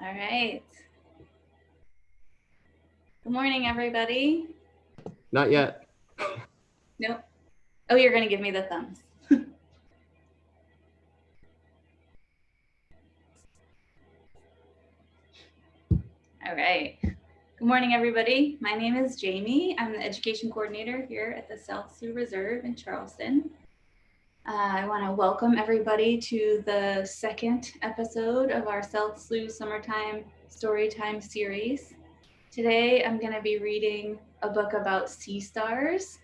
All right. Good morning, everybody. Not yet. Nope. Oh, you're going to give me the thumbs. All right. Good morning, everybody. My name is Jaime. I'm the education coordinator here at the South Sioux Reserve in Charleston. I want to welcome everybody to the second episode of our South Slough Summertime Storytime series. Today, I'm going to be reading a book about sea stars.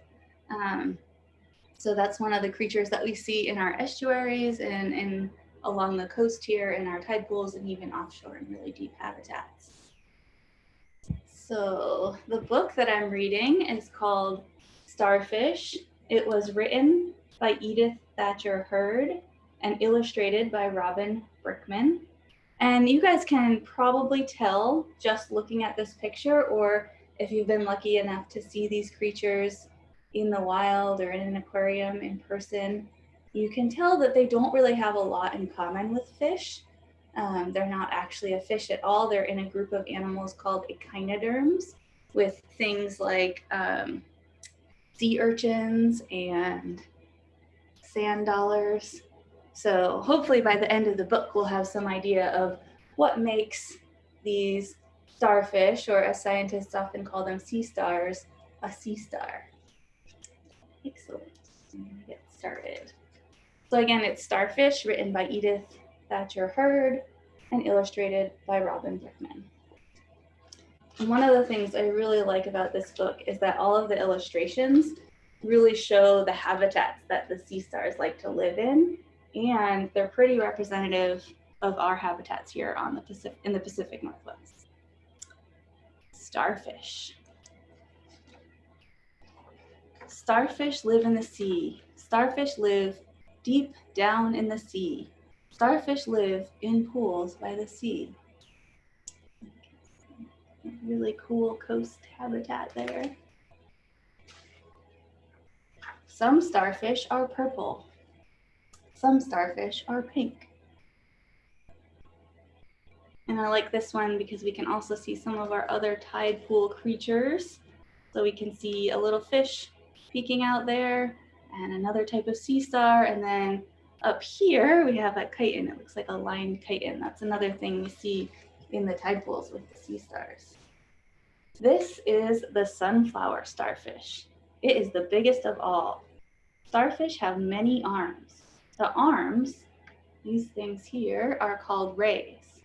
So that's one of the creatures that we see in our estuaries and along the coast here in our tide pools and even offshore in really deep habitats. So the book that I'm reading is called Starfish. It was written by Edith Thacher Hurd and illustrated by Robin Brickman. And you guys can probably tell just looking at this picture, or if you've been lucky enough to see these creatures in the wild or in an aquarium in person, you can tell that they don't really have a lot in common with fish. They're not actually a fish at all. They're in a group of animals called echinoderms, with things like sea urchins and sand dollars. So hopefully by the end of the book, we'll have some idea of what makes these starfish, or as scientists often call them, sea stars, a sea star. Excellent. I'm going to get started. So again, it's Starfish, written by Edith Thacher Hurd and illustrated by Robin Brickman. And one of the things I really like about this book is that all of the illustrations really show the habitats that the sea stars like to live in, and they're pretty representative of our habitats here on in the Pacific Northwest. Starfish. Starfish live in the sea. Starfish live deep down in the sea. Starfish live in pools by the sea. Really cool coast habitat there. Some starfish are purple. Some starfish are pink. And I like this one because we can also see some of our other tide pool creatures. So we can see a little fish peeking out there and another type of sea star. And then up here, we have a chitin. It looks like a lined chitin. That's another thing we see in the tide pools with the sea stars. This is the sunflower starfish. It is the biggest of all. Starfish have many arms. The arms, these things here, are called rays.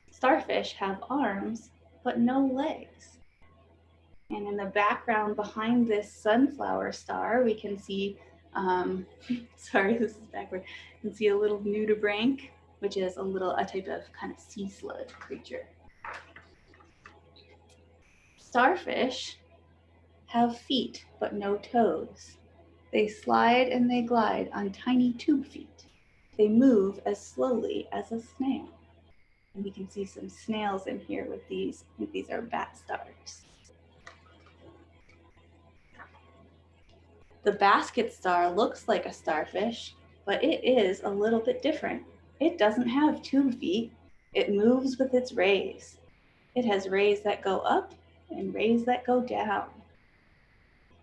Starfish have arms, but no legs. And in the background behind this sunflower star, we can see, sorry, this is backward. You can see a little nudibranch, which is a type of kind of sea slug creature. Starfish have feet, but no toes. They slide and they glide on tiny tube feet. They move as slowly as a snail. And we can see some snails in here with these. I think these are bat stars. The basket star looks like a starfish, but it is a little bit different. It doesn't have tube feet. It moves with its rays. It has rays that go up and rays that go down.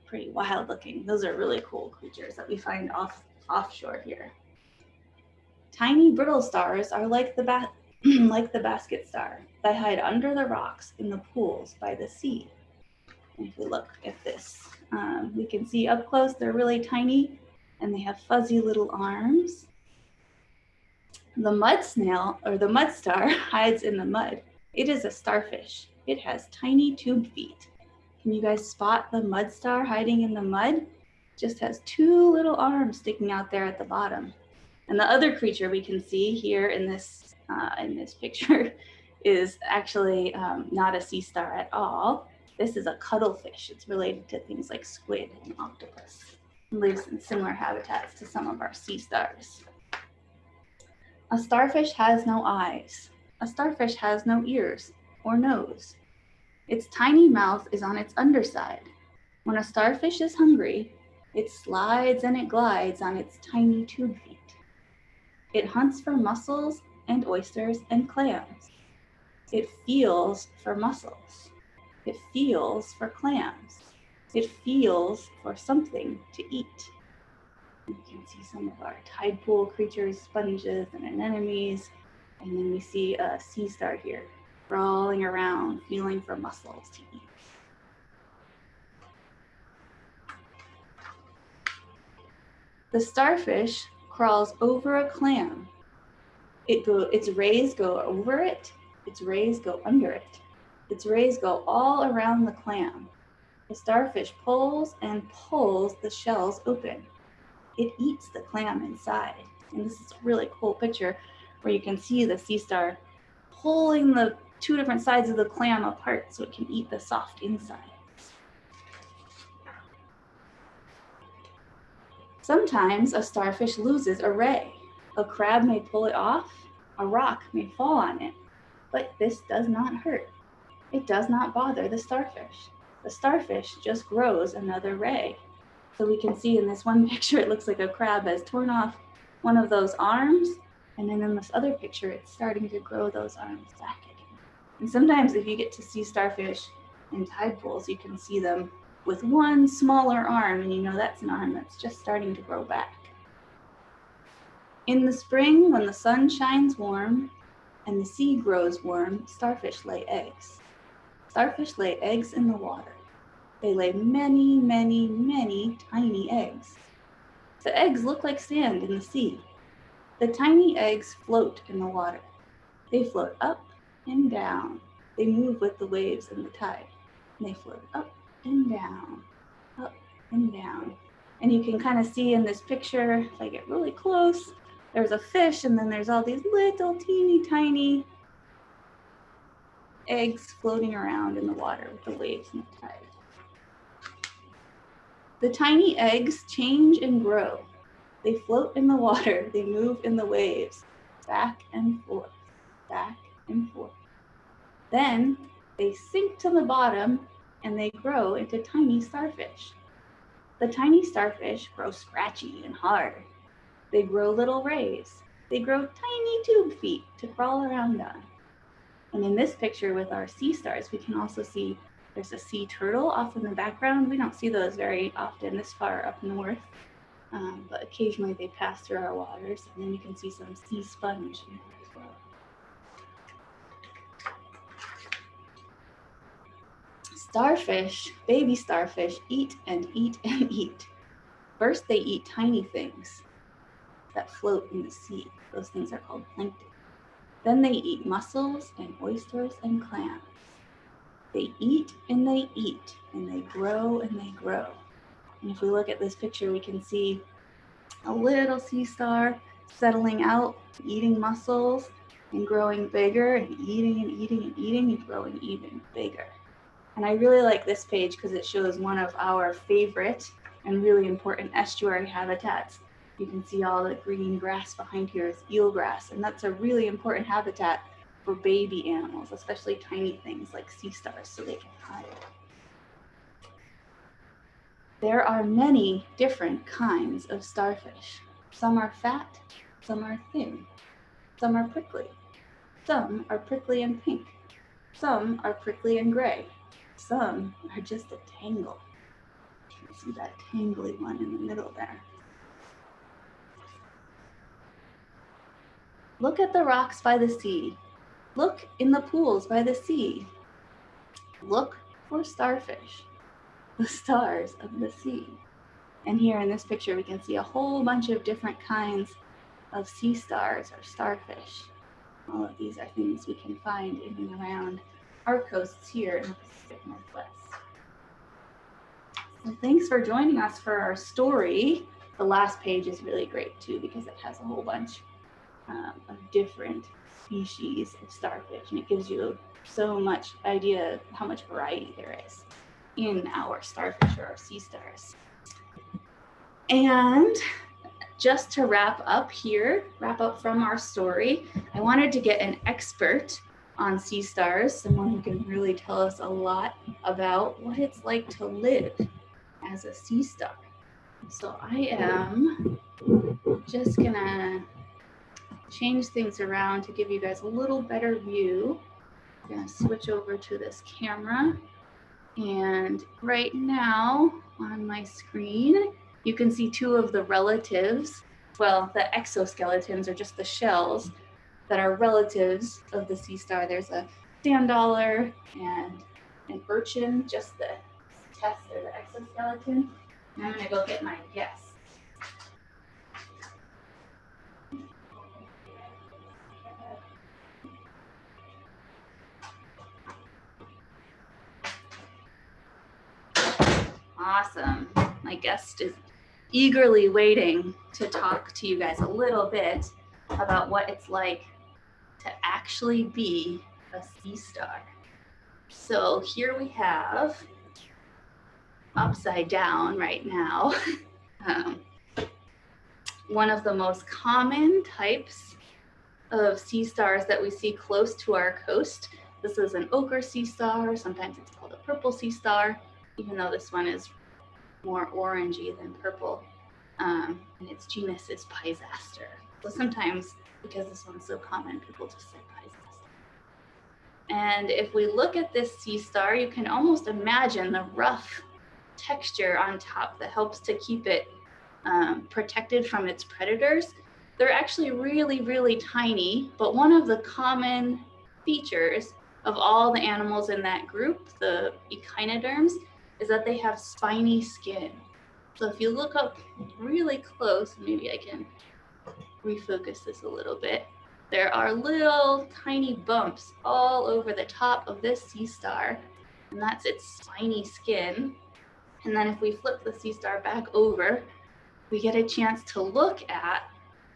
Pretty wild looking. Those are really cool creatures that we find offshore here. Tiny brittle stars are like the like the basket star. They hide under the rocks in the pools by the sea. And if we look at this, we can see up close they're really tiny and they have fuzzy little arms. The mud snail, or the mud star, hides in the mud. It is a starfish. It has tiny tube feet. Can you guys spot the mud star hiding in the mud? It just has two little arms sticking out there at the bottom. And the other creature we can see here in this picture is actually not a sea star at all. This is a cuttlefish. It's related to things like squid and octopus. It lives in similar habitats to some of our sea stars. A starfish has no eyes. A starfish has no ears or nose. Its tiny mouth is on its underside. When a starfish is hungry, it slides and it glides on its tiny tube feet. It hunts for mussels and oysters and clams. It feels for mussels. It feels for clams. It feels for something to eat. You can see some of our tide pool creatures, sponges, and anemones. And then we see a sea star here, crawling around, feeling for mussels to eat. The starfish crawls over a clam. Its rays go over it, its rays go under it. Its rays go all around the clam. The starfish pulls and pulls the shells open. It eats the clam inside. And this is a really cool picture where you can see the sea star pulling the two different sides of the clam apart so it can eat the soft inside. Sometimes a starfish loses a ray. A crab may pull it off, a rock may fall on it, but this does not hurt. It does not bother the starfish. The starfish just grows another ray. So we can see in this one picture, it looks like a crab has torn off one of those arms, and then in this other picture, it's starting to grow those arms back again. And sometimes if you get to see starfish in tide pools, you can see them with one smaller arm, and you know that's an arm that's just starting to grow back. In the spring, when the sun shines warm and the sea grows warm, starfish lay eggs. Starfish lay eggs in the water. They lay many, many, many tiny eggs. The eggs look like sand in the sea. The tiny eggs float in the water. They float up and down. They move with the waves and the tide. And they float up and down, up and down. And you can kind of see in this picture, if I get really close, there's a fish and then there's all these little teeny tiny eggs floating around in the water with the waves and the tide. The tiny eggs change and grow. They float in the water, they move in the waves, back and forth, back and forth. Then they sink to the bottom and they grow into tiny starfish. The tiny starfish grow scratchy and hard. They grow little rays. They grow tiny tube feet to crawl around on. And in this picture with our sea stars, we can also see there's a sea turtle off in the background. We don't see those very often this far up north, but occasionally they pass through our waters, and then you can see some sea sponge in there as well. Starfish, baby starfish, eat and eat and eat. First, they eat tiny things that float in the sea. Those things are called plankton. Then they eat mussels and oysters and clams. They eat and they eat, and they grow and they grow. And if we look at this picture, we can see a little sea star settling out, eating mussels and growing bigger and eating and eating and eating and growing even bigger. And I really like this page because it shows one of our favorite and really important estuary habitats. You can see all the green grass behind here is eelgrass, and that's a really important habitat for baby animals, especially tiny things like sea stars, so they can hide. There are many different kinds of starfish. Some are fat, some are thin, some are prickly, some are prickly and pink, some are prickly and gray, some are just a tangle. You can see that tangly one in the middle there. Look at the rocks by the sea. Look in the pools by the sea. Look for starfish, the stars of the sea. And here in this picture, we can see a whole bunch of different kinds of sea stars or starfish. All of these are things we can find in and around our coasts here in the Pacific Northwest. So thanks for joining us for our story. The last page is really great too because it has a whole bunch of different species of starfish, and it gives you so much idea of how much variety there is in our starfish or our sea stars. And just to wrap up from our story, I wanted to get an expert on sea stars, someone who can really tell us a lot about what it's like to live as a sea star. So I am just gonna change things around to give you guys a little better view I'm gonna switch over to this camera. And right now on my screen, you can see two of the relatives. Well, the exoskeletons are just the shells that are relatives of the sea star. There's a sand dollar and an urchin, just the test or the exoskeleton. And I'm gonna go get my guess. Awesome. My guest is eagerly waiting to talk to you guys a little bit about what it's like to actually be a sea star. So here we have, upside down right now, one of the most common types of sea stars that we see close to our coast. This is an ochre sea star. Sometimes it's called a purple sea star, even though this one is more orangey than purple. And its genus is Pisaster. So sometimes, because this one's so common, people just say Pisaster. And if we look at this sea star, you can almost imagine the rough texture on top that helps to keep it protected from its predators. They're actually really, really tiny, but one of the common features of all the animals in that group, the echinoderms, is that they have spiny skin. So if you look up really close, maybe I can refocus this a little bit, there are little tiny bumps all over the top of this sea star, and that's its spiny skin. And then if we flip the sea star back over, we get a chance to look at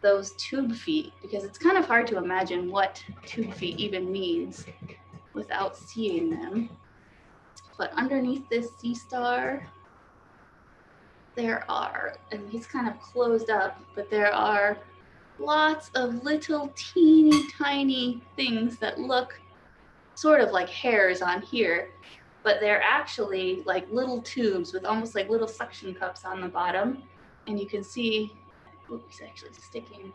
those tube feet, because it's kind of hard to imagine what tube feet even means without seeing them. But underneath this sea star, there are, and he's kind of closed up, but there are lots of little teeny tiny things that look sort of like hairs on here, but they're actually like little tubes with almost like little suction cups on the bottom. And you can see, oops, actually sticking,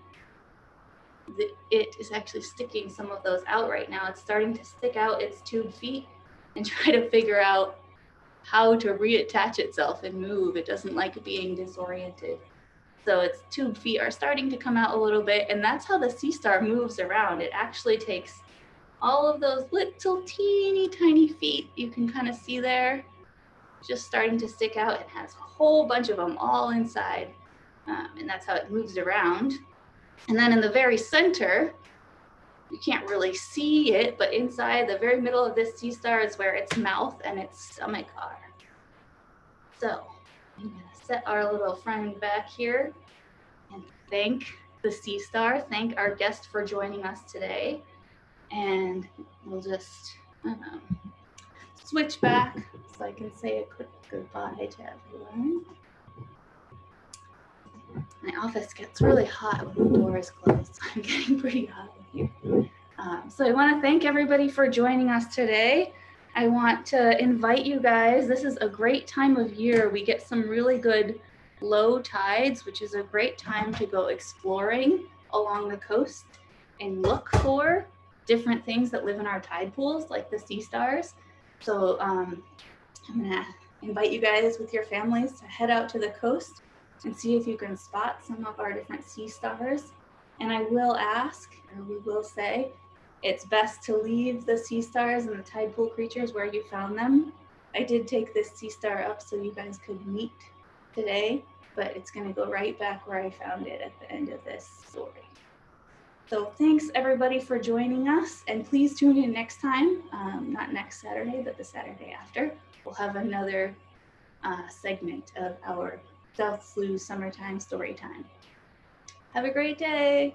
it is actually sticking some of those out right now. It's starting to stick out its tube feet and try to figure out how to reattach itself and move. It doesn't like being disoriented. So its tube feet are starting to come out a little bit, and that's how the sea star moves around. It actually takes all of those little teeny tiny feet you can kind of see there, just starting to stick out, and has a whole bunch of them all inside. And that's how it moves around. And then in the very center, you can't really see it, but inside the very middle of this sea star is where its mouth and its stomach are. So I'm gonna set our little friend back here and thank the sea star, thank our guest for joining us today. And we'll just switch back so I can say a quick goodbye to everyone. My office gets really hot when the door is closed. I'm getting pretty hot in here. So I want to thank everybody for joining us today. I want to invite you guys. This is a great time of year. We get some really good low tides, which is a great time to go exploring along the coast and look for different things that live in our tide pools, like the sea stars. So I'm gonna invite you guys with your families to head out to the coast and see if you can spot some of our different sea stars. And I will ask, or we will say, it's best to leave the sea stars and the tide pool creatures where you found them. I did take this sea star up so you guys could meet today, but it's gonna go right back where I found it at the end of this story. So thanks everybody for joining us, and please tune in next time, not next Saturday, but the Saturday after. We'll have another segment of our South Slough Summertime Storytime. Have a great day.